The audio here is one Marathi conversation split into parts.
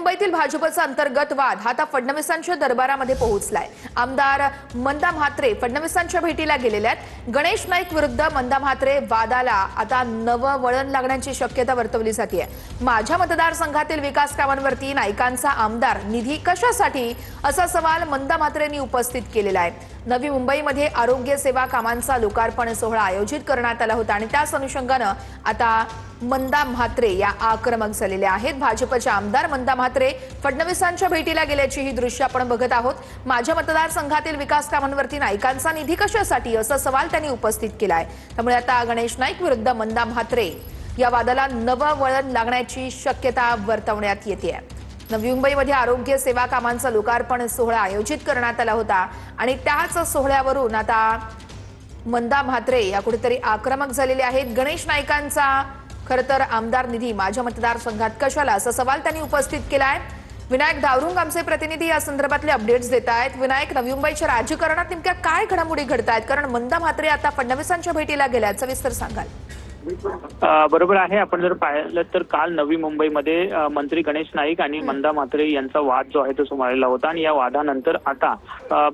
मुंबईतील भाजपचा अंतर्गत वाद हा आता फडणवीसांच्या दरबारामध्ये पोहोचलाय। आमदार मंदा म्हात्रे फडणवीसांच्या भेटीला गेलेले आहेत। गणेश नाईक विरुद्ध मंदा म्हात्रे वादाला आता नवं वळण लागण्याची शक्यता वर्तवली जाते। माझ्या मतदारसंघातील विकास कामांवरती नाईकांचा आमदार निधी कशासाठी असा सवाल मंदा म्हात्रेंनी उपस्थित केलेला आहे। नवी मुंबईमध्ये आरोग्य सेवा कामांचा लोकार्पण सोहळा आयोजित करण्यात आला होता आणि त्याच अनुषंगाने आता मंदा म्हात्रे या आक्रमक झालेल्या आहेत। भाजपचे आमदार मंदा म्हात्रे फडणवीसांच्या भेटीला गेल्याची ही दृश्य आपण बघत आहोत। माझ्या मतदारसंघातील विकास कामांवरती नाईकांचा निधी कशासाठी असा सवाल त्यांनी उपस्थित केलाय। त्यामुळे आता गणेश नाईक विरुद्ध मंदा म्हात्रे या वादाला नवं वळण लागण्याची शक्यता वर्तवण्यात येते। नवी मुंबईमध्ये आरोग्य सेवा कामांचा लोकार्पण सोहळा आयोजित करण्यात आला होता आणि त्याच सोहळ्यावरून आता मंदा म्हात्रे या कुठेतरी आक्रमक झालेले आहेत। गणेश नाईकांचा खरं तर आमदार निधी माझ्या मतदारसंघात कशाला असा सवाल त्यांनी उपस्थित केलाय। विनायक दावरुंग आमचे प्रतिनिधी या संदर्भातले अपडेट्स देत आहेत। विनायक, नवी मुंबईच्या राजकारणात नेमक्या काय घडामोडी घडतायत, कारण मंदा म्हात्रे आता फडणवीसांच्या भेटीला गेल्याचं सविस्तर सांगाल? बरोबर आहे। आपण जर पाहिलं तर काल नवी मुंबईमध्ये मंत्री गणेश नाईक आणि मंदा म्हात्रे यांचा वाद जो आहे तो समोर आलेला होता आणि या वादानंतर आता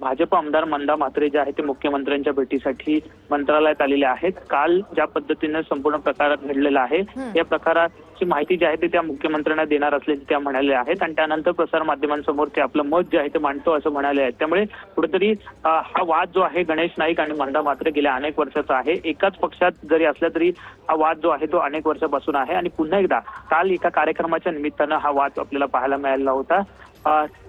भाजप आमदार मंदा म्हात्रे जे आहे ते मुख्यमंत्र्यांच्या भेटीसाठी मंत्रालयात आलेले आहेत। काल ज्या पद्धतीने संपूर्ण प्रकार घडलेला आहे या प्रकाराची माहिती जी आहे ते त्या मुख्यमंत्र्यांना देणार असल्याचे त्या म्हणाले आहेत आणि त्यानंतर प्रसार माध्यमांसमोर ते आपलं मत जे आहे ते मांडतो असं म्हणाले आहेत। त्यामुळे कुठेतरी हा वाद जो आहे गणेश नाईक आणि मंदा म्हात्रे गेल्या अनेक वर्षाचा आहे। एकाच पक्षात जरी असला तरी हा वाद जो आहे तो अनेक वर्षापासून आहे आणि पुन्हा एकदा काल एका कार्यक्रमाच्या निमित्तानं हा वाद आपल्याला पाहायला मिळाला होता।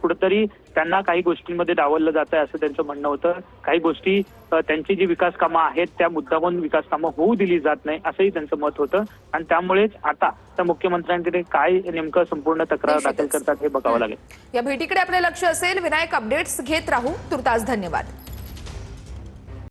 कुठेतरी त्यांना काही गोष्टींमध्ये डावललं जात आहे असं त्यांचं म्हणणं होतं। काही गोष्टी त्यांची जी विकास कामं आहेत त्या मुद्दामून विकास कामं होऊ दिली जात नाही असंही त्यांचं मत होतं आणि त्यामुळेच आता त्या मुख्यमंत्र्यांकडे काय नेमकं संपूर्ण तक्रार दाखल करतात हे बघावं लागेल। या भेटीकडे आपले लक्ष असेल। विनायक, अपडेट्स घेत राहू। तुर्तास धन्यवाद।